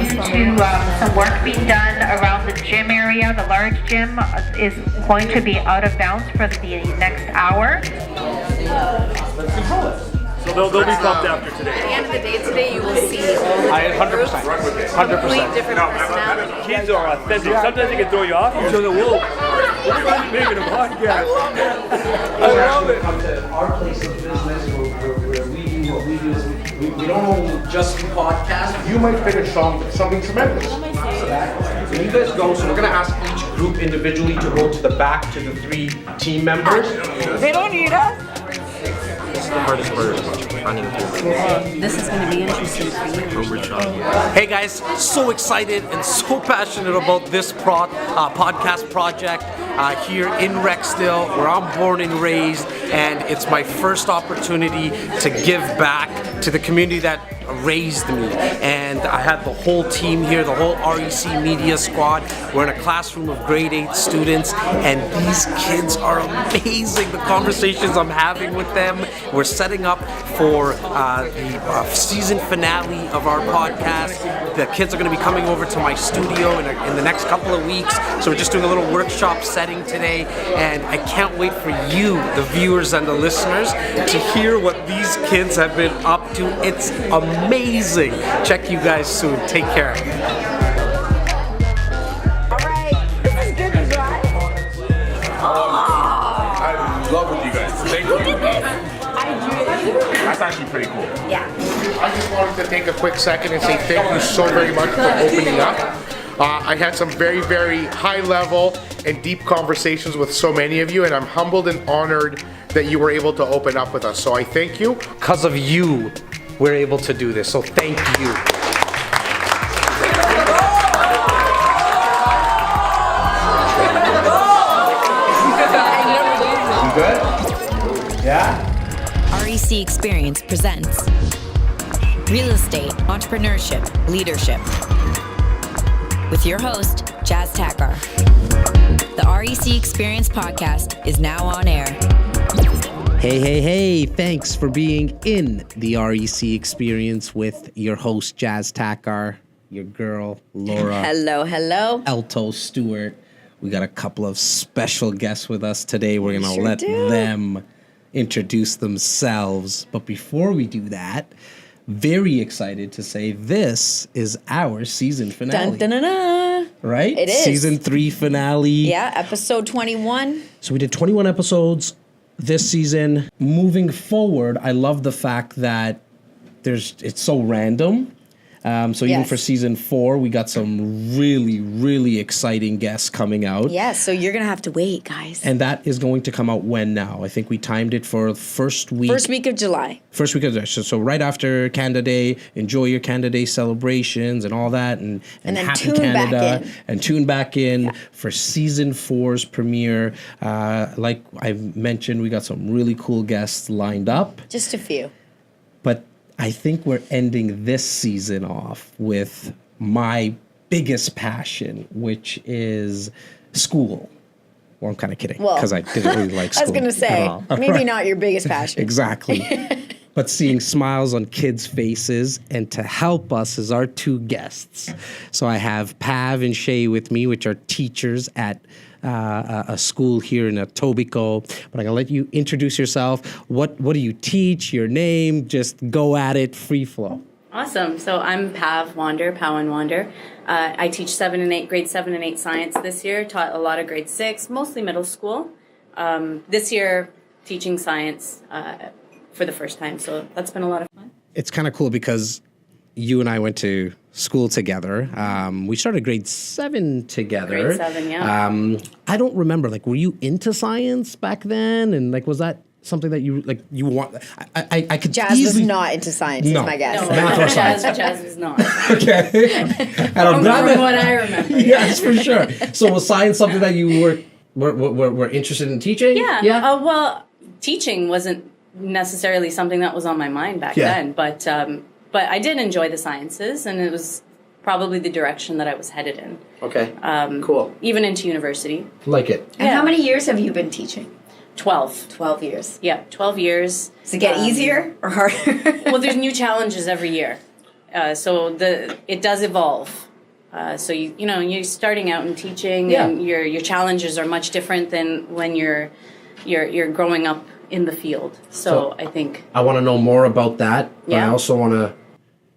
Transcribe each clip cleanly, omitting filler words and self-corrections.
into some work being done around the gym area. The large gym is going to be out of bounds for the next hour. So they'll be pumped after today. At the end of the day today, you will see I 100%. 100%. different personalities. Kids are authentic. Sometimes they can throw you off. You say, whoa, we're making a podcast. I love it. Come to our place of business where we do what we do. We don't just do podcasts. You might finish something tremendous. When you guys go, so we're gonna ask each group individually to go to the back to the 3 team members. They don't need us. This is the hardest part, running through. This is going to be interesting for you. Hey guys, so excited and so passionate about this podcast project here in Rexdale, where I'm born and raised, and it's my first opportunity to give back to the community that raised me. And I had the whole team here, the whole REC media squad. We're in a classroom of grade 8 students, and these kids are amazing. The conversations I'm having with them. We're setting up for the season finale of our podcast. The kids are going to be coming over to my studio in the next couple of weeks. So we're just doing a little workshop setting today, and I can't wait for you, the viewers and the listeners, to hear what these kids have been up to. It's amazing. Check you guys soon. Take care. I love with you guys. Thank you. That's actually pretty cool. Yeah. I just wanted to take a quick second and say thank you so very much for opening up. I had some very, very high level and deep conversations with so many of you, and I'm humbled and honored that you were able to open up with us. So I thank you. Because of you, we're able to do this. So thank you. You good? Yeah? REC Experience presents Real Estate, Entrepreneurship, Leadership with your host, Jas Takhar. The REC Experience podcast is now on air. Hey, thanks for being in the REC Experience with your host, Jas Takhar, your girl, Laura. Hello. Alto, Stewart. We got a couple of special guests with us today. We're going to let them introduce themselves. But before we do that, very excited to say this is our season finale. Dun, dun, dun, dun. Right? It is. Season 3 finale. Yeah, episode 21. So we did 21 episodes this season. Moving forward, I love the fact that it's so random. So even for season 4, we got some really, really exciting guests coming out. Yes, so you're going to have to wait, guys. And that is going to come out when now? I think we timed it for first week. First week of July. First week of July. So right after Canada Day, enjoy your Canada Day celebrations and all that. And then happy tune Canada. back in. And tune back in for season 4's premiere. Like I mentioned, we got some really cool guests lined up. Just a few. But I think we're ending this season off with my biggest passion, which is school. Well, I'm kind of kidding because I didn't really like school. I was going to say, maybe not your biggest passion. Exactly. But seeing smiles on kids' faces, and to help us is our 2 guests. So I have Pav and Chey with me, which are teachers at a school here in Etobicoke. But I'm gonna let you introduce yourself. What do you teach? Your name? Just go at it. Free flow. Awesome. So I'm Pawan Wander. I teach grade 7 and 8 science this year. Taught a lot of grade 6, mostly middle school. This year, teaching science for the first time. So that's been a lot of fun. It's kind of cool because you and I went to school together. We started grade 7 together. Grade 7, yeah. I don't remember, were you into science back then? And was that something that you want? I could Jas was not into science, is my guess. No, Jas was not. Okay. From what I remember. Yes, for sure. So was science something that you were interested in teaching? Yeah. Yeah. Well, teaching wasn't necessarily something that was on my mind back then, but I did enjoy the sciences, and it was probably the direction that I was headed in. Okay. Cool. Even into university. Like it. And how many years have you been teaching? 12. 12 years. Yeah, 12 years. Does it get easier or harder? Well, there's new challenges every year. So it does evolve. So you're starting out in teaching, Yeah. and your challenges are much different than when you're growing up in the field. So I think I want to know more about that, but I Yeah. also want to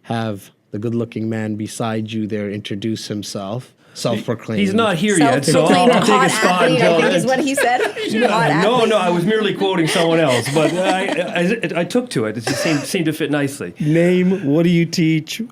have the good-looking man beside you there introduce himself, self-proclaimed. He's not here yet, so Self-proclaimed I'll take a hot spot athlete, I until. think is what he said. Hot No, athlete. no, I was merely quoting someone else, but I took to it. It just seemed to fit nicely. Name, what do you teach?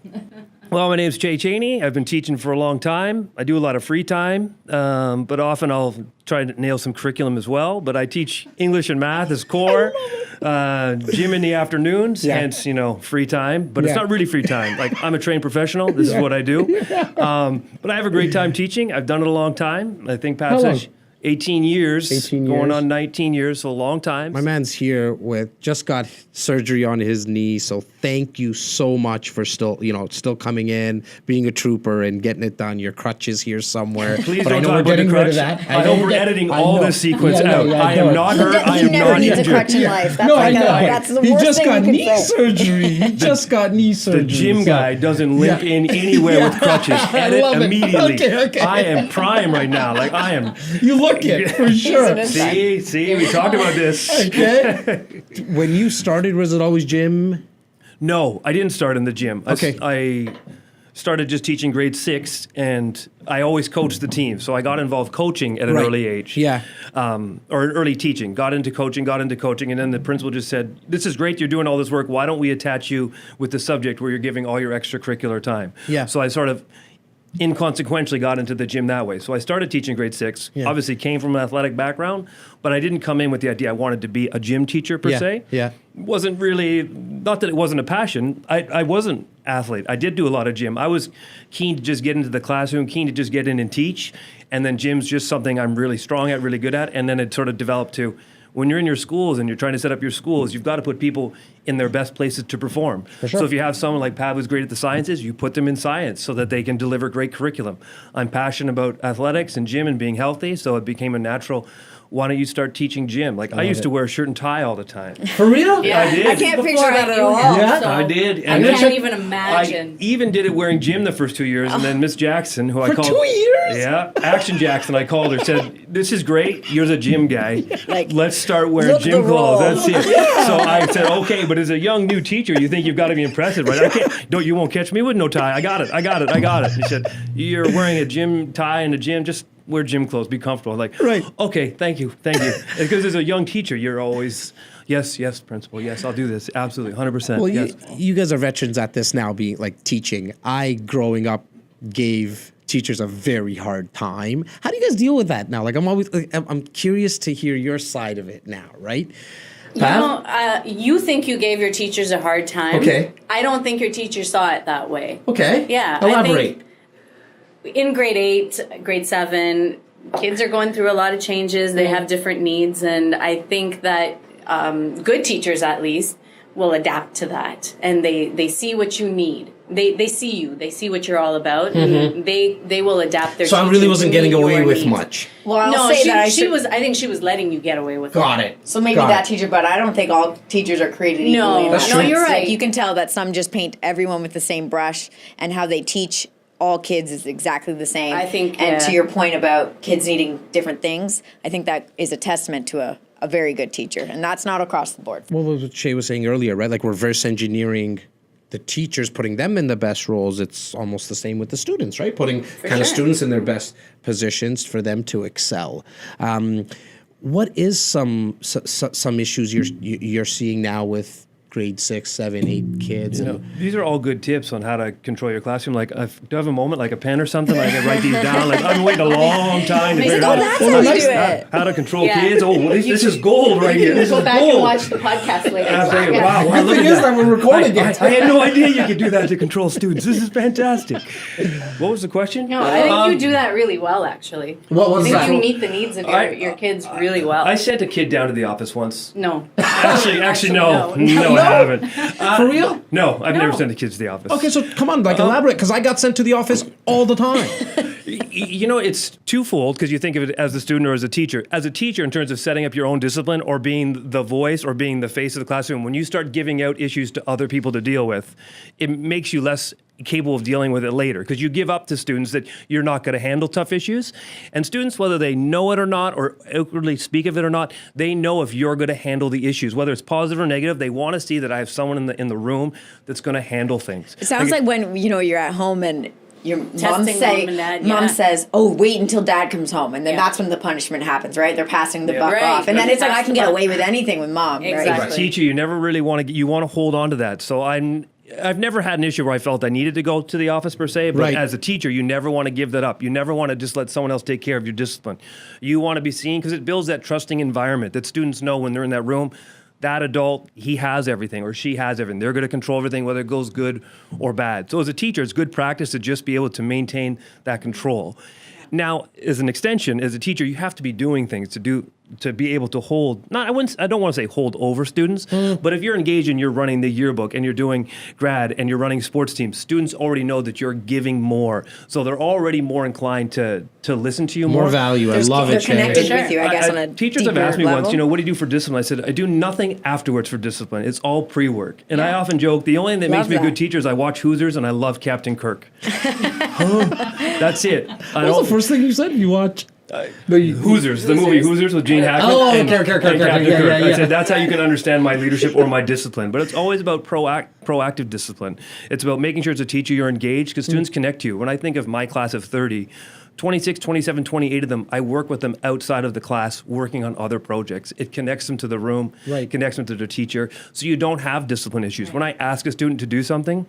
Well, my name's Chey Cheney. I've been teaching for a long time. I do a lot of free time, but often I'll try to nail some curriculum as well. But I teach English and math as core, gym in the afternoons, hence, free time. But it's not really free time. Like, I'm a trained professional. This is what I do. But I have a great time teaching. I've done it a long time. I think perhaps 18 years, 18 going years. on 19 years, so a long time. My man's here just got surgery on his knee, so thank you so much for still coming in, being a trooper and getting it done. Your crutches here somewhere. Please But don't I know talk we're about the getting rid crutch. of that. I hope we're editing all this sequence Yeah, out. yeah, I am not hurt. I He am never not needs a injured. crutch in life. That's No, like I know. that's the He worst just thing got you knee can say. surgery. He just got knee surgery. The gym so- guy doesn't limp in anywhere with crutches. Edit love it. immediately. Okay. I am prime right now. Like, I am. You look it for sure. See, we talked about this. Okay. When you started, was it always gym? No, I didn't start in the gym. Okay. I started just teaching grade 6, and I always coached the team. So I got involved coaching at an Right. early age. Yeah. Or early teaching. Got into coaching, and then the principal just said, "This is great, you're doing all this work. Why don't we attach you with the subject where you're giving all your extracurricular time?" Yeah. So I sort of inconsequentially got into the gym that way. So I started teaching grade 6. Yeah. Obviously came from an athletic background, but I didn't come in with the idea I wanted to be a gym teacher per se. Yeah. Wasn't really, not that it wasn't a passion. I wasn't athlete. I did do a lot of gym. I was keen to just get into the classroom, keen to just get in and teach. And then gym's just something I'm really strong at, really good at. And then it sort of developed to, when you're in your schools and you're trying to set up your schools, you've got to put people in their best places to perform. So if you have someone like Pav who's great at the sciences, you put them in science so that they can deliver great curriculum. I'm passionate about athletics and gym and being healthy, so it became a natural, why don't you start teaching gym? Like, I used to wear a shirt and tie all the time. For real? Yeah. I did. I can't picture that at all. Yeah. I did. I And then can't even imagine. I even did it wearing gym the first 2 years, and then Miss Jackson, who I For called 2 years? Yeah, Action Jackson, I called her, said, "This is great. You're the gym guy. Like, let's start wearing look gym the clothes." role. That's it. So I said, "Okay, but as a young new teacher, you think you've got to be impressive, right? I can't. You won't catch me with no tie. I got it." He said, "You're wearing a gym tie in the gym. Just wear gym clothes. Be comfortable." I'm like, Right. Okay, thank you. Because as a young teacher, you're always, yes, principal. Yes, I'll do this. Absolutely, 100%. Well, yes. you guys are veterans at this now, being like teaching. I, growing up, gave teachers a very hard time. How do you guys deal with that now? Like, I'm curious to hear your side of it now, right? You think you gave your teachers a hard time. Okay. I don't think your teacher saw it that way. Okay. Yeah. Elaborate. I think in grade 8, grade 7, kids are going through a lot of changes. They have different needs. And I think that good teachers, at least, will adapt to that. And they see what you need. They see you. They see what you're all about. And they will adapt their So I teaching really to wasn't meet getting away your with needs. much. Well, I'll No, say that I I think she was letting you get away with Got it. So maybe Got that it. teacher, but I don't think all teachers are created equally. No, in that's that true. sense. You're right. Like, you can tell that some just paint everyone with the same brush, and how they teach all kids is exactly the same. I think, and to yeah. your point about kids needing different things, I think that is a testament to a very good teacher, and that's not across the board. Well, what Chey was saying earlier, right? Like, reverse engineering the teachers, putting them in the best roles. It's almost the same with the students, right? Putting kind of students in their best positions for them to excel. What is some issues you're seeing now with grade 6, 7, 8 kids? These are all good tips on how to control your classroom. Like, do I have a moment, like a pen or something? Like, I can write these down. Like, I've been waiting a long time to figure out that's how you do it. how to control Yeah. kids. Oh, this is gold right here. This Go is back gold. and watch the podcast later. Absolutely. Wow, look at that. we're recording it. I had no idea you could do that to control students. This is fantastic. What was the question? No, I think you do that really well, actually. What was I think that? you meet the needs of your kids really well. I sent a kid down to the office once. No. Actually, no. No. I haven't. For real? No, I've never sent the kids to the office. Okay, so come on, like elaborate, because I got sent to the office all the time. You know, it's twofold because you think of it as a student or as a teacher. As a teacher, in terms of setting up your own discipline or being the voice or being the face of the classroom, when you start giving out issues to other people to deal with, it makes you less capable of dealing with it later because you give up to students that you're not going to handle tough issues. And students, whether they know it or not or outwardly speak of it or not, they know if you're going to handle the issues, whether it's positive or negative. They want to see that I have someone in the room that's going to handle things. It sounds like when you're at home and your mom Testing mom and dad, yeah. says, "Oh, wait until dad comes home," and then Yeah. that's when the punishment happens, right? They're passing the Yeah. buck Right. off, and then Right. it's like I can Pass the get buck. away with anything with mom, As Exactly. right? a teacher, you never really want to. You want to hold on to that. So I've never had an issue where I felt I needed to go to the office per se, but Right. as a teacher, you never want to give that up. You never want to just let someone else take care of your discipline. You want to be seen because it builds that trusting environment that students know when they're in that room. That adult, he has everything or she has everything. They're going to control everything, whether it goes good or bad. So as a teacher, it's good practice to just be able to maintain that control. Now, as an extension, as a teacher, you have to be doing things to be able to hold. I don't want to say hold over students, but if you're engaged and you're running the yearbook and you're doing grad and you're running sports teams, students already know that you're giving more, so they're already more inclined to listen to you more. More value. I love They're it, Chey. connected Sure. with you, I guess, on a Teachers have deeper asked me level. once, what do you do for discipline? I said, I do nothing afterwards for discipline. It's all pre-work. And I often joke, the only thing that makes Love me a that. good teacher is I watch Hoosiers and I love Captain Kirk. That's it. What was the first thing you said? You watched Hoosiers, the movie Hoosiers with Gene Hackman. Oh, and okay, Captain Kirk. yeah. I said that's how you can understand my leadership or my discipline. But it's always about proactive discipline. It's about making sure as a teacher you're engaged because students connect to you. When I think of my class of 30, 26, 27, 28 of them, I work with them outside of the class working on other projects. It connects them to the room, Right. connects them to their teacher, so you don't have discipline issues. When I ask a student to do something,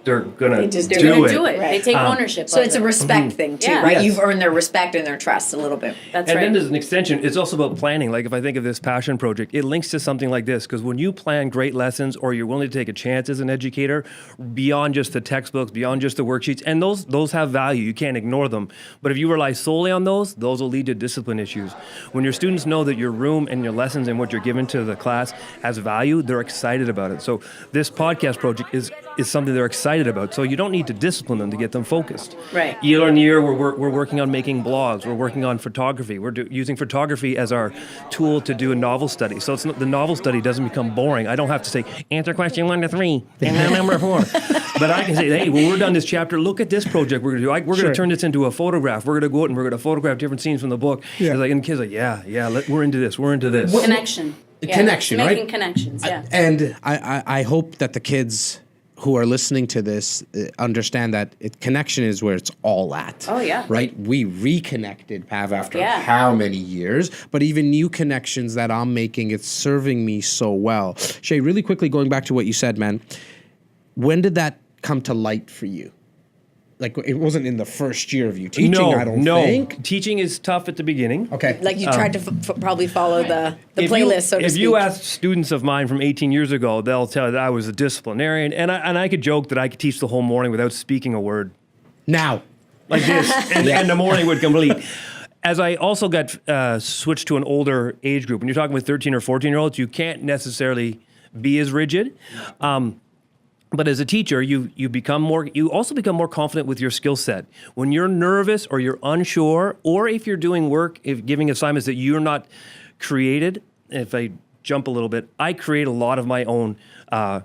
they're gonna They just do do They're gonna it. do it. They Right. take ownership. So of it's a it. respect thing too, Yeah. right? Yes. You've earned their respect and their trust a little bit. That's And right. then there's an extension. It's also about planning. Like if I think of this passion project, it links to something like this. Because when you plan great lessons or you're willing to take a chance as an educator, beyond just the textbooks, beyond just the worksheets, and those have value. You can't ignore them. But if you rely solely on those will lead to discipline issues. When your students know that your room and your lessons and what you're giving to the class has value, they're excited about it. So this podcast project is something they're excited about. So you don't need to discipline them to get them focused. Right. Year on year, we're working on making blogs. We're working on photography. We're using photography as our tool to do a novel study. So it's not, the novel study doesn't become boring. I don't have to say, answer question 1 to 3, and then number 4. But I can say, hey, when we're done this chapter, look at this project we're going to do. We're going to turn this into a photograph. We're going to go out and we're going to photograph different scenes from the book. Yeah. And the kids are like, yeah, we're into this. We're into this. Connection. Yeah. Connection, right? Making connections, yeah. And I hope that the kids who are listening to this understand that connection is where it's all at. Oh, yeah. Right? We reconnected, Pav, after Yeah. how many years? But even new connections that I'm making, it's serving me so well. Chey, really quickly going back to what you said, man, when did that come to light for you? Like, it wasn't in the first year of you teaching, I don't think. Teaching is tough at the beginning. Okay. Like you tried to probably follow the playlist, so to if speak. you ask students of mine from 18 years ago, they'll tell you that I was a disciplinarian, and I could joke that I could teach the whole morning without speaking a word, Now. like this, and the morning would complete. As I also got switched to an older age group, when you're talking with 13 or 14-year-olds, you can't necessarily be as rigid. But as a teacher, you also become more confident with your skill set. When you're nervous or you're unsure, or if you're doing work, if giving assignments that you're not created, if I jump a little bit, I create a lot of my own. I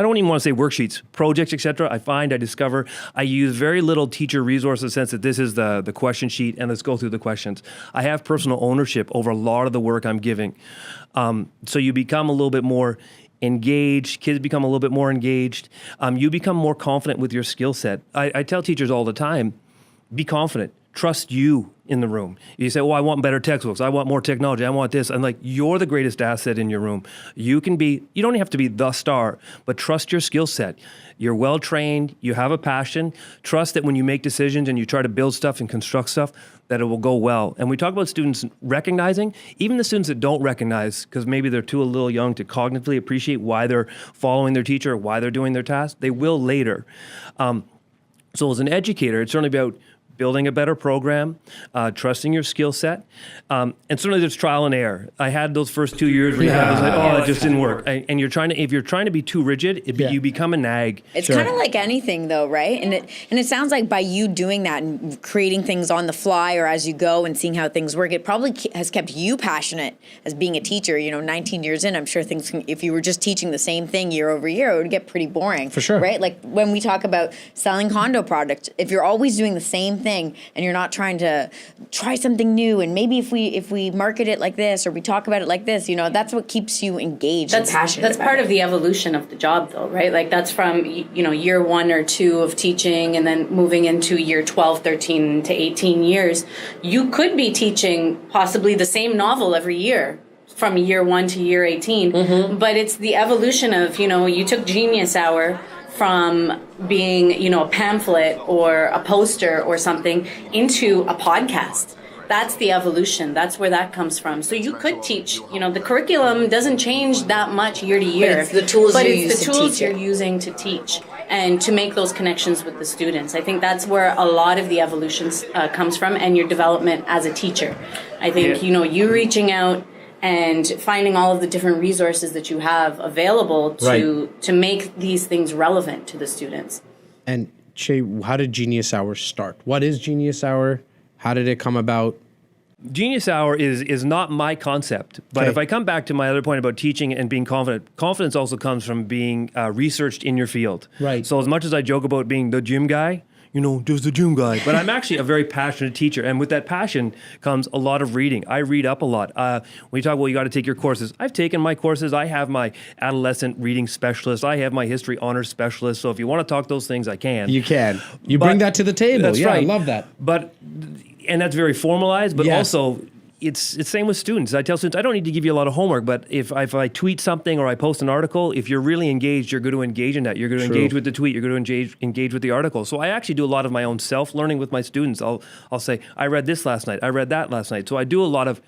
don't even want to say worksheets, projects, etc. I discover I use very little teacher resource in the sense that this is the question sheet and let's go through the questions. I have personal ownership over a lot of the work I'm giving. So you become a little bit more engaged, kids become a little bit more engaged. You become more confident with your skill set. I tell teachers all the time, be confident. Trust you in the room. You say, I want better textbooks. I want more technology. I want this. I'm like, you're the greatest asset in your room. You don't have to be the star, but trust your skill set. You're well-trained. You have a passion. Trust that when you make decisions and you try to build stuff and construct stuff, that it will go well. And we talk about students recognizing, even the students that don't recognize, because maybe they're too a little young to cognitively appreciate why they're following their teacher or why they're doing their task, they will later. So as an educator, it's certainly about building a better program, trusting your skill set. And certainly there's trial and error. I had those first 2 years where you have those, like, oh, it just didn't work. And if you're trying to be too rigid, you become a nag. It's kind of like anything, though, right? And it sounds like by you doing that and creating things on the fly or as you go and seeing how things work, it probably has kept you passionate as being a teacher. 19 years in, I'm sure things if you were just teaching the same thing year over year, it would get pretty boring. For sure. Right? Like when we talk about selling condo products, if you're always doing the same thing and you're not trying to try something new, and maybe if we market it like this or we talk about it like this, that's what keeps you engaged and passionate. That's part of the evolution of the job, though, right? Like that's from year 1 or 2 of teaching, and then moving into year 12, 13 to 18 years. You could be teaching possibly the same novel every year, from year 1 to year 18, but it's the evolution of, you took Genius Hour from being, a pamphlet or a poster or something into a podcast. That's the evolution. That's where that comes from. So you could teach, the curriculum doesn't change that much year to year. But it's the tools you're using to teach and to make those connections with the students. I think that's where a lot of the evolution comes from, and your development as a teacher. I think, you reaching out and finding all of the different resources that you have available to make these things relevant to the students. And Chey, how did Genius Hour start? What is Genius Hour? How did it come about? Genius Hour is not my concept, but if I come back to my other point about teaching and being confident, confidence also comes from being researched in your field. Right. So as much as I joke about being the gym guy, there's the gym guy. But I'm actually a very passionate teacher. And with that passion comes a lot of reading. I read up a lot. When you talk about you got to take your courses, I've taken my courses. I have my adolescent reading specialist. I have my history honors specialist. So if you want to talk those things, I can. You can. You bring that to the table. That's right. I love that. And that's very formalized, but also it's same with students. I tell students, I don't need to give you a lot of homework, but if I tweet something or I post an article, if you're really engaged, you're going to engage in that. You're going to engage with the tweet. You're going to engage with the article. So I actually do a lot of my own self-learning with my students. I'll say, I read this last night. I read that last night. So I do a lot of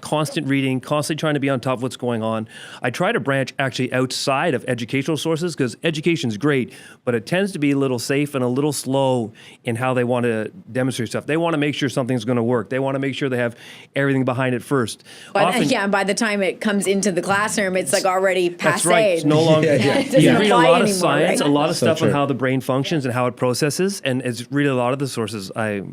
constant reading, constantly trying to be on top of what's going on. I try to branch actually outside of educational sources because education's great, but it tends to be a little safe and a little slow in how they want to demonstrate stuff. They want to make sure something's going to work. They want to make sure they have everything behind it first. By the time it comes into the classroom, it's like already passé. That's right. It's no longer. You read a lot of science, right? a lot of stuff on how the brain functions and how it processes, and it's really a lot of the sources I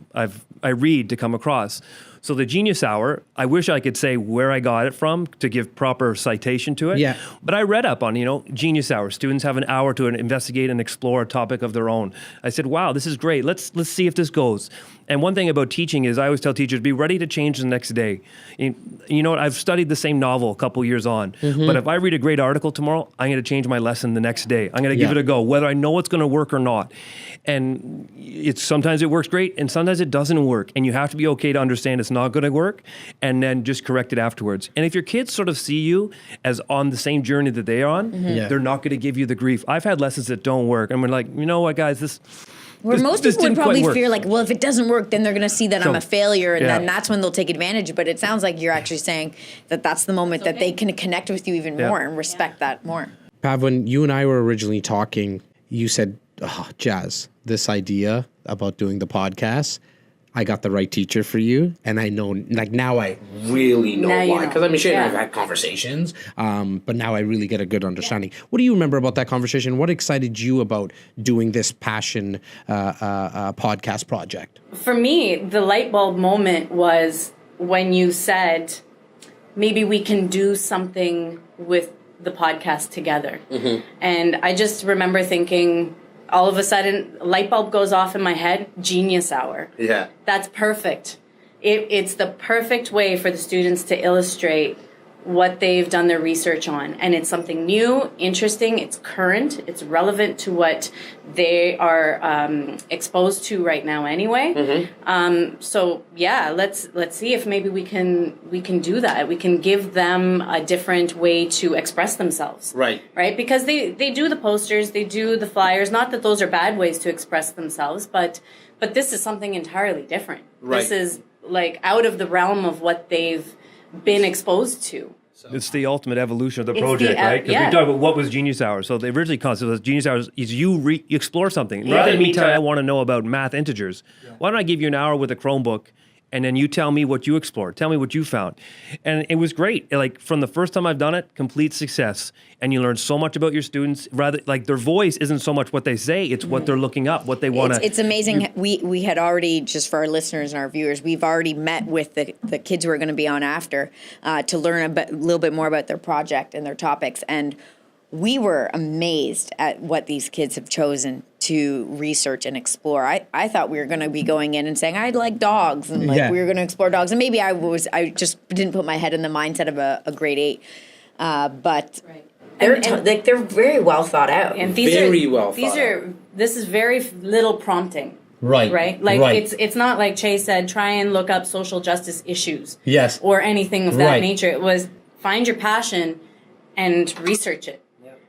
read to come across. So the Genius Hour, I wish I could say where I got it from to give proper citation to it. Yeah. But I read up on, Genius Hour. Students have an hour to investigate and explore a topic of their own. I said, wow, this is great. Let's see if this goes. And one thing about teaching is I always tell teachers, be ready to change the next day. You know what? I've studied the same novel a couple years on, but if I read a great article tomorrow, I'm going to change my lesson the next day. I'm going to give it a go, whether I know it's going to work or not. And sometimes it works great, and sometimes it doesn't work. And you have to be okay to understand it's not going to work, and then just correct it afterwards. And if your kids sort of see you as on the same journey that they are on, they're not going to give you the grief. I've had lessons that don't work, and we're like, you know what, guys, Where most people would probably fear like, well, if it doesn't work, then they're going to see that I'm a failure, and then that's when they'll take advantage. But it sounds like you're actually saying that that's the moment that they can connect with you even more and respect that more. Pav, when you and I were originally talking, you said, Jas, this idea about doing the podcast, I got the right teacher for you. And I know, like, now I really know why. Because I'm sure I've had conversations, but now I really get a good understanding. What do you remember about that conversation? What excited you about doing this passion podcast project? For me, the light bulb moment was when you said, maybe we can do something with the podcast together. And I just remember thinking, all of a sudden, a light bulb goes off in my head, Genius Hour. Yeah. That's perfect. It's the perfect way for the students to illustrate what they've done their research on. And it's something new, interesting, it's current, it's relevant to what they are exposed to right now anyway. So yeah, let's see if maybe we can do that. We can give them a different way to express themselves. Right. Because they do the posters, they do the flyers, not that those are bad ways to express themselves, but this is something entirely different. This is like out of the realm of what they've been exposed to. It's the ultimate evolution of the It's project, the, right? Because yeah. we talk about what was Genius Hours. So the original concept was Genius Hours is you explore something. Rather than me telling you I want to know about math integers, why don't I give you an hour with a Chromebook and then you tell me what you explored. Tell me what you found. And it was great. Like from the first time I've done it, complete success. And you learn so much about your students. Rather, like their voice isn't so much what they say, it's what they're looking up, what they want to. It's amazing. We had already, just for our listeners and our viewers, we've already met with the kids who are going to be on after to learn a little bit more about their project and their topics. And we were amazed at what these kids have chosen to research and explore. I thought we were going to be going in and saying, I'd like dogs, and like we were going to explore dogs. And maybe I just didn't put my head in the mindset of a grade 8. But they're very well thought out. And This is very little prompting. Right. Like it's not like Chey said, try and look up social justice issues. Yes. Or anything of that nature. It was find your passion and research it.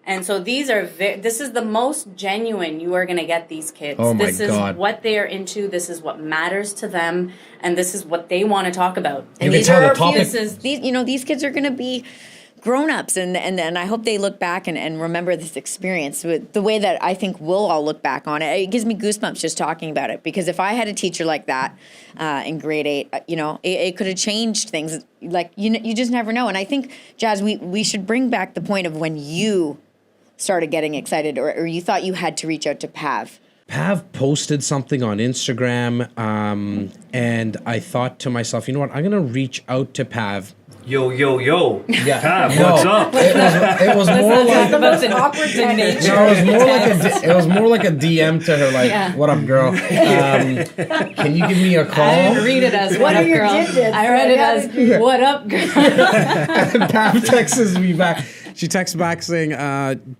And so these are this is the most genuine you are going to get these kids. Oh my this is God. what they are into. This is what matters to them, and this is what they want to talk about. And You these can tell are the topic- these kids are going to be grown-ups, and I hope they look back and remember this experience with the way that I think we'll all look back on it. It gives me goosebumps just talking about it, because if I had a teacher like that in grade 8, it could have changed things. Like you just never know. And I think, Jas, we should bring back the point of when you started getting excited, or you thought you had to reach out to Pav. Pav posted something on Instagram, and I thought to myself, you know what? I'm gonna reach out to Pav. Yo. Yeah. Pav, No, what's up? It was more like the most awkward thing. no, it was more like a DM to her, like, "What up, girl? Can you give me a call?" I didn't read it as "What up, girl." I read it as "What up, girl." And Pav texts me back. She texts back saying,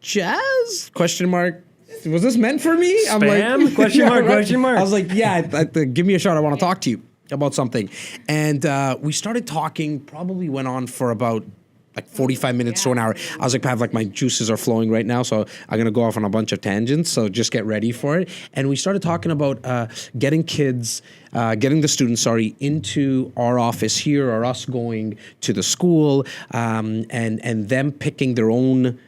"Jas? Question mark. Was this meant for me?" I'm Spam? like, Question mark, question mark. I was like, "Yeah, give me a shot. I want to talk to you about something." And we started talking. Probably went on for about like 45 minutes to an hour. I was like, Pav, like my juices are flowing right now, so I'm gonna go off on a bunch of tangents. So just get ready for it. And we started talking about getting the students, into our office here, or us going to the school, and them picking their own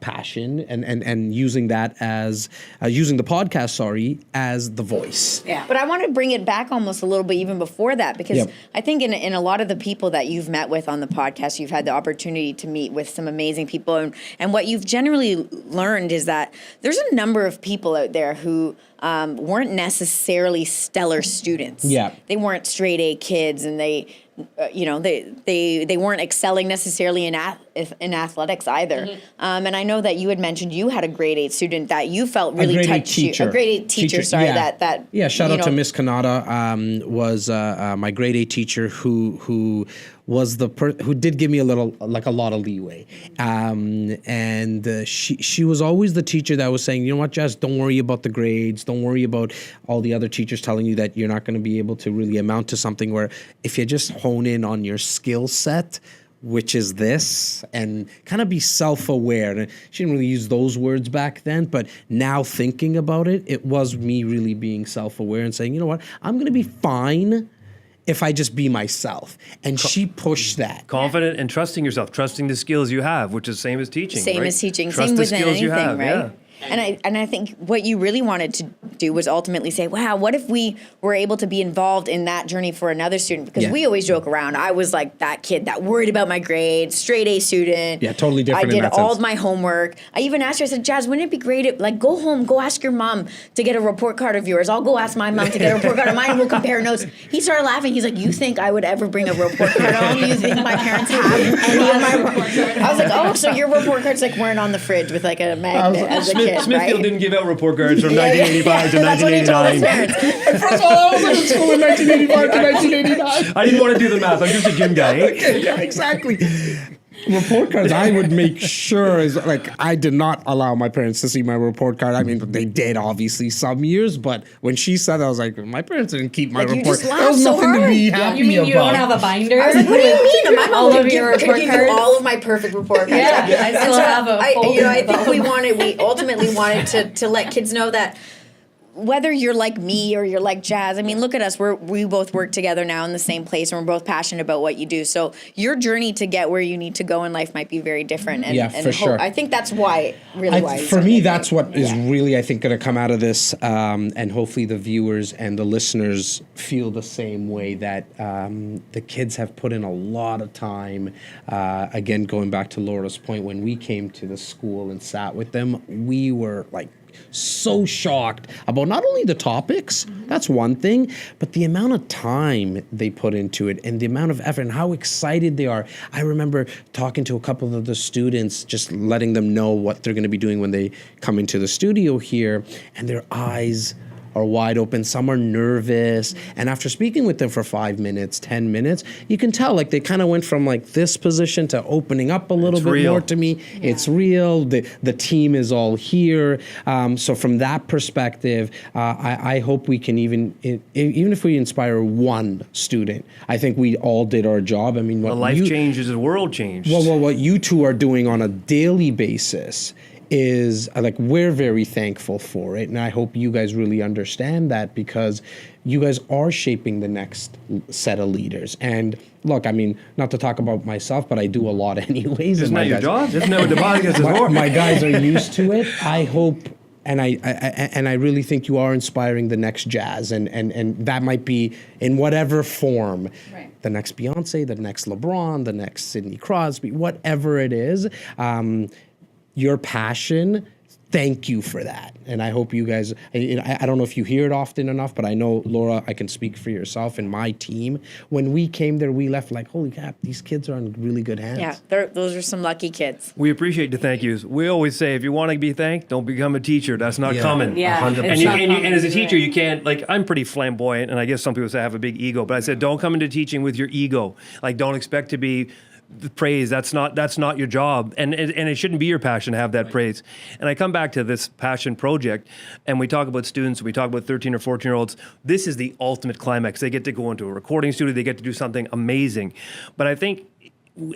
passion and using that as using the podcast, as the voice. Yeah. But I want to bring it back almost a little bit even before that, because I think in a lot of the people that you've met with on the podcast, you've had the opportunity to meet with some amazing people. And what you've generally learned is that there's a number of people out there who weren't necessarily stellar students. Yeah. They weren't straight A kids, and they weren't excelling necessarily in athletics either. And I know that you had mentioned you had a grade 8 student that you felt really touched you. A grade 8 teacher, sorry. Yeah, shout out to Miss Kanata, was my grade 8 teacher who was who did give me a lot of leeway. And she was always the teacher that was saying, you know what, Jas, don't worry about the grades. Don't worry about all the other teachers telling you that you're not going to be able to really amount to something, where if you just hone in on your skill set, which is this, and kind of be self-aware. And she didn't really use those words back then, but now thinking about it, it was me really being self-aware and saying, you know what, I'm going to be fine if I just be myself. And she pushed that. Confident and trusting yourself, trusting the skills you have, which is the same as teaching. Same right? as teaching, Trust same the with skills anything, you have, right? yeah. And I think what you really wanted to do was ultimately say, wow, what if we were able to be involved in that journey for another student? Because we always joke around. I was like that kid that worried about my grades, straight A student. Yeah, totally different I did in that all sense. of my homework. I even asked her, I said, Jas, wouldn't it be great if, like, go home, go ask your mom to get a report card of yours. I'll go ask my mom to get a report card of mine, and we'll compare notes. He started laughing. He's like, you think I would ever bring a report card home? You think my parents have any of my report cards? I was like, oh, so your report cards like weren't on the fridge with like a magnet as a kid, Smithfield right? didn't give out report cards from 1985 to That's what he told his 1989. parents. First of all, I was in school in 1985 to 1989. I didn't want to do the math. I'm just a gym guy. Yeah, exactly. Report cards, I would make sure I did not allow my parents to see my report card. I mean, they did obviously some years, but when she said that, I was like, my parents didn't keep my Like, you report. just There was laughed so nothing to hard. be happy You mean about. you don't have a binder? I was like, what do you mean? My mom all could of your give report you cards? all of my perfect report cards. Yeah, I still have a folder I think of them. we ultimately wanted to let kids know that whether you're like me or you're like Jas, I mean, look at us. We both work together now in the same place, and we're both passionate about what you do. So your journey to get where you need to go in life might be very different. And, for sure. I think that's why, for me, that's what is really, I think, going to come out of this, and hopefully the viewers and the listeners feel the same way, that the kids have put in a lot of time. Again, going back to Laura's point, when we came to the school and sat with them, we were like so shocked about not only the topics, that's one thing, but the amount of time they put into it and the amount of effort and how excited they are. I remember talking to a couple of the students, just letting them know what they're going to be doing when they come into the studio here, and their eyes are wide open. Some are nervous. And after speaking with them for 5 minutes, 10 minutes, you can tell like they kind of went from like this position to opening up a little bit more to me. Yeah. It's real. The team is all here. So from that perspective, I hope we can even if we inspire one student, I think we all did our job. I mean, what life changes, the world changed. Well, what you two are doing on a daily basis is like, we're very thankful for it, and I hope you guys really understand that, because you guys are shaping the next set of leaders. And look, I mean, not to talk about myself, but I do a lot anyways. Isn't that your job? Isn't that what the podcast is for? My guys are used to it. I hope, and I really think you are inspiring the next Jas, and that might be in whatever form. Right. The next Beyonce, the next LeBron, the next Sidney Crosby, whatever it is. Your passion, thank you for that. And I hope you guys, I don't know if you hear it often enough, but I know, Laura, I can speak for yourself and my team. When we came there, we left like, holy crap, these kids are in really good hands. Yeah, those are some lucky kids. We appreciate the thank yous. We always say, if you want to be thanked, don't become a teacher. That's not coming. Yeah, 100%. And as a teacher, you can't, like, I'm pretty flamboyant, and I guess some people say I have a big ego, but I said, don't come into teaching with your ego. Like, don't expect to be praise. That's not your job, and it shouldn't be your passion to have that praise. And I come back to this passion project, and we talk about students, we talk about 13 or 14-year-olds. This is the ultimate climax. They get to go into a recording studio, they get to do something amazing. But I think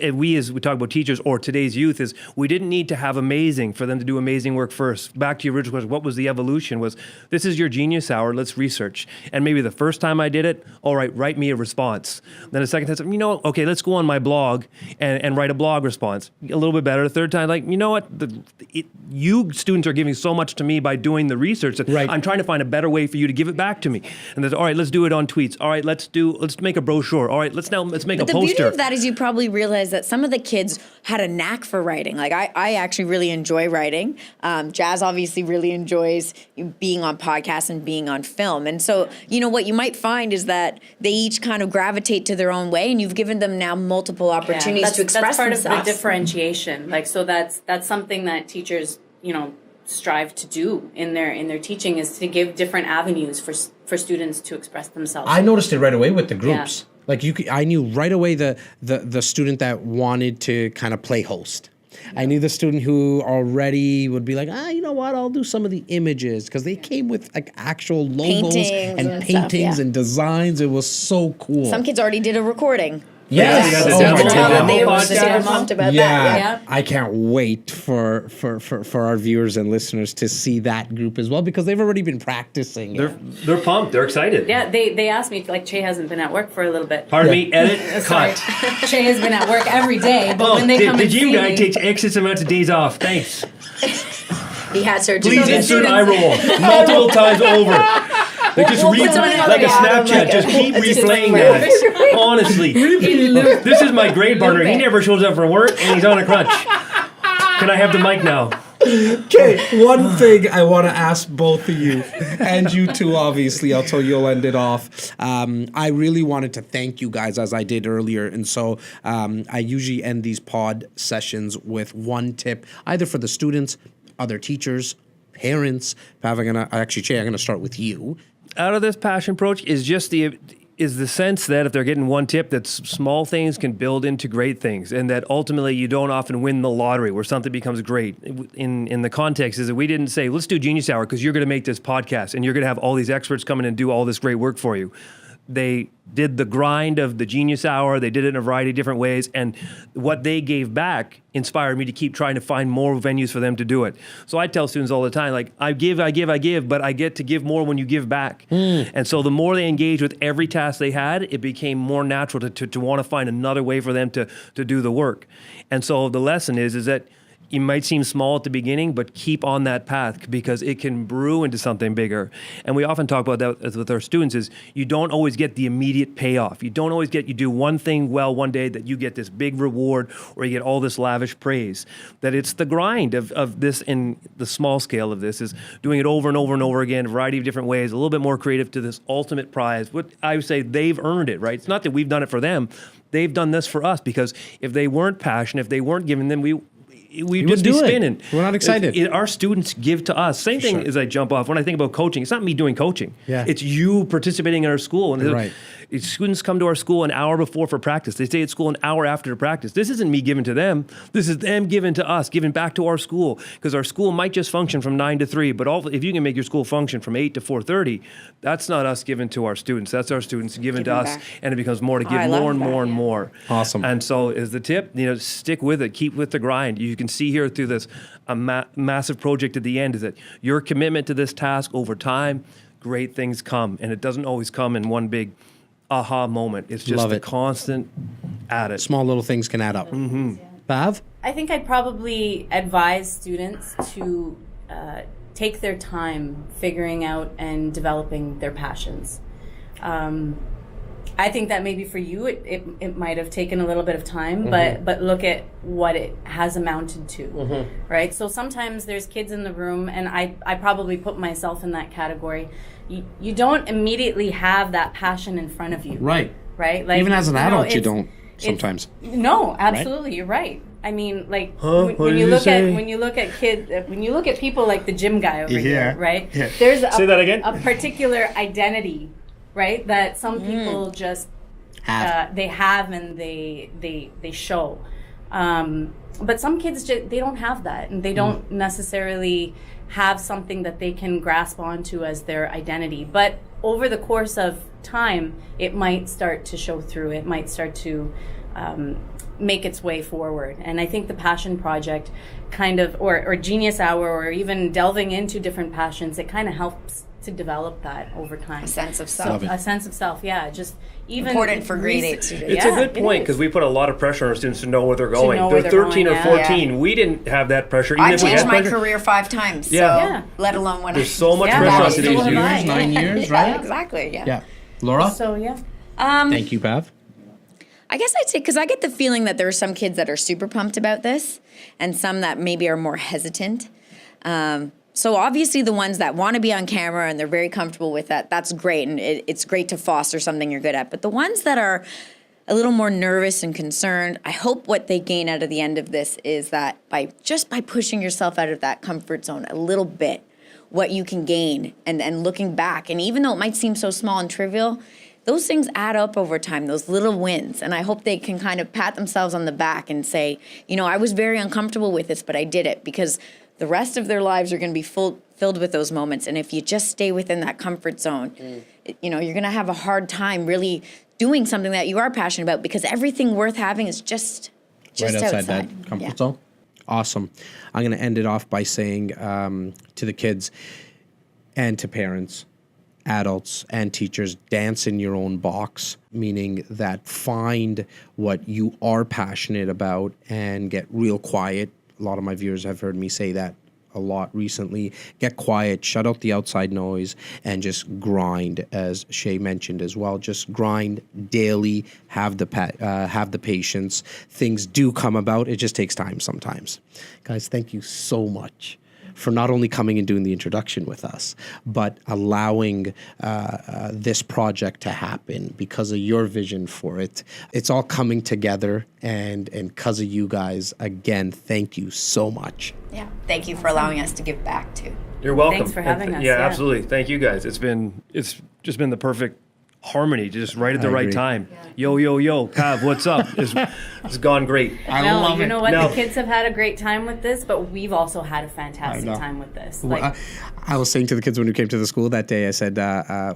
as we talk about teachers or today's youth, is we didn't need to have amazing for them to do amazing work first. Back to your original question, what was the evolution? Was this is your genius hour, let's research. And maybe the first time I did it, all right, write me a response. Then the second time, okay, let's go on my blog and write a blog response. A little bit better. The third time, like, you know what? You students are giving so much to me by doing the research that I'm trying to find a better way for you to give it back to me. And there's, all right, let's do it on tweets. All right, let's make a brochure. All right, let's make a poster. The beauty of that is you probably realize that some of the kids had a knack for writing. Like I actually really enjoy writing. Jas obviously really enjoys being on podcasts and being on film. And so, what you might find is that they each kind of gravitate to their own way, and you've given them now multiple opportunities to express themselves. That's part of the differentiation. Like, so that's something that teachers, strive to do in their teaching, is to give different avenues for students to express themselves. I noticed it right away with the groups. Yeah. Like I knew right away the student that wanted to kind of play host. I knew the student who already would be like, you know what, I'll do some of the images, because they came with like actual logos and paintings and designs. It was so cool. Some kids already did a recording. Yes. They were super pumped about that. Yeah. I can't wait for our viewers and listeners to see that group as well, because they've already been practicing. They're pumped. They're excited. Yeah, they asked me, like, Chey hasn't been at work for a little bit. Pardon me, edit, cut. Chey has been at work every day, but when they come and see me... The gym guy takes X amounts of days off. Thanks. He had surgery. Please insert eye roll multiple times over. Like, just like a Snapchat, just keep replaying that. Honestly. This is my grade partner. He never shows up for work, and he's on a crunch. Can I have the mic now? Okay, one thing I want to ask both of you, and you too, obviously, I'll tell you'll end it off. I really wanted to thank you guys, as I did earlier, and so I usually end these pod sessions with one tip, either for the students, other teachers, parents. Chey, I'm going to start with you. Out of this passion approach is just the sense that if they're getting one tip, that small things can build into great things, and that ultimately you don't often win the lottery where something becomes great. In the context is that we didn't say, let's do Genius Hour because you're going to make this podcast and you're going to have all these experts come in and do all this great work for you. they did the grind of the Genius Hour. They did it in a variety of different ways. And what they gave back inspired me to keep trying to find more venues for them to do it. So I tell students all the time, like, I give, but I get to give more when you give back. And so the more they engaged with every task they had, it became more natural to want to find another way for them to do the work. And so the lesson is that it might seem small at the beginning, but keep on that path because it can brew into something bigger. And we often talk about that with our students is you don't always get the immediate payoff. You don't always get, you do one thing well one day that you get this big reward or you get all this lavish praise. That it's the grind of this in the small scale of this is doing it over and over and over again, a variety of different ways, a little bit more creative to this ultimate prize. What I would say they've earned it, right? It's not that we've done it for them. They've done this for us because if they weren't passionate, if they weren't giving them, we'd just be spinning. We're not excited. Our students give to us. Same thing as I jump off. When I think about coaching, it's not me doing coaching. It's you participating in our school. And students come to our school an hour before for practice. They stay at school an hour after the practice. This isn't me giving to them. This is them giving to us, giving back to our school. Because our school might just function from 9 to 3, but if you can make your school function from 8 to 4:30, that's not us giving to our students. That's our students giving to us. And it becomes more to give more and more and more. Awesome. And so is the tip, stick with it. Keep with the grind. You can see here through this massive project at the end is that your commitment to this task over time, great things come. And it doesn't always come in one big aha moment. It's just a constant at it. Small little things can add up. Bav? I think I'd probably advise students to take their time figuring out and developing their passions. I think that maybe for you it might have taken a little bit of time, but look at what it has amounted to, right? So sometimes there's kids in the room, and I probably put myself in that category. You don't immediately have that passion in front of you. Right. Right? Like, even as an adult, you don't sometimes. No, absolutely, right? You're right. I mean, like when you look at kids, when you look at people like the gym guy over here, right? Yeah. There's Say that again? A particular identity, right? That some people just they have and they show. But some kids they don't have that, and they don't necessarily have something that they can grasp onto as their identity. But over the course of time, it might start to show through. It might start to make its way forward. And I think the Passion Project kind of, or Genius Hour, or even delving into different passions, it kind of helps to develop that over time. A sense of self. A sense of self, yeah. Just even important for grade 8 students. It's a good point because we put a lot of pressure on our students to know where they're going. They're 13 or 14. Yeah. We didn't have that pressure. I changed my career 5 times, so let alone when there's so much pressure on today's youth. 9 years, right? Yeah, exactly, yeah. Laura? So, yeah. Thank you, Pav. I guess I'd say, because I get the feeling that there are some kids that are super pumped about this and some that maybe are more hesitant. So obviously the ones that want to be on camera and they're very comfortable with that, that's great. And it's great to foster something you're good at. But the ones that are a little more nervous and concerned, I hope what they gain out of the end of this is that by pushing yourself out of that comfort zone a little bit, what you can gain and looking back. And even though it might seem so small and trivial, those things add up over time, those little wins. And I hope they can kind of pat themselves on the back and say, I was very uncomfortable with this, but I did it, because the rest of their lives are going to be filled with those moments. And if you just stay within that comfort zone, you're going to have a hard time really doing something that you are passionate about, because everything worth having is just right outside that comfort zone. Awesome. I'm going to end it off by saying to the kids and to parents, adults and teachers, dance in your own box, meaning that find what you are passionate about and get real quiet. A lot of my viewers have heard me say that a lot recently. Get quiet, shut out the outside noise, and just grind, as Chey mentioned as well. Just grind daily, have the patience. Things do come about. It just takes time sometimes. Guys, thank you so much for not only coming and doing the introduction with us, but allowing this project to happen because of your vision for it. It's all coming together, and because of you guys, again, thank you so much. Yeah, thank you for allowing us to give back too. You're welcome. Thanks for having us. Yeah, absolutely. Thank you guys. It's just been the perfect harmony, just right at the I right agree. time. Yo, yo, yo, Cav, what's up? It's gone great. No, you know what? No. The kids have had a great time with this, but we've also had a fantastic time with this. Like, I was saying to the kids when we came to the school that day, I said,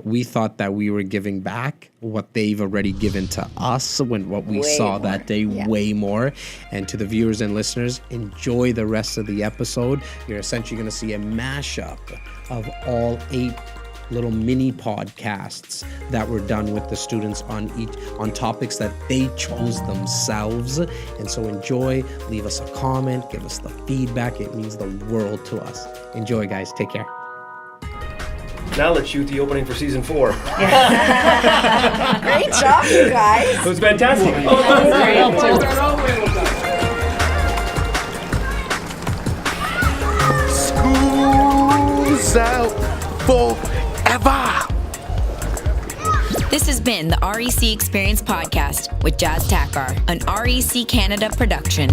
we thought that we were giving back what they've already given to us when what we saw that day, way more. And to the viewers and listeners, enjoy the rest of the episode. You're essentially going to see a mashup of all 8 little mini podcasts that were done with the students on topics that they chose themselves. And so enjoy, leave us a comment, give us the feedback. It means the world to us. Enjoy, guys. Take care. Now let's shoot the opening for season 4. Great job, you guys. It was fantastic. School's out forever. This has been the REC Experience Podcast with Jas Takhar, an REC Canada production.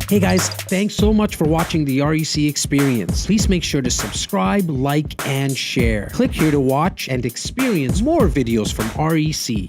Hey guys, thanks so much for watching the REC Experience. Please make sure to subscribe, like, and share. Click here to watch and experience more videos from REC.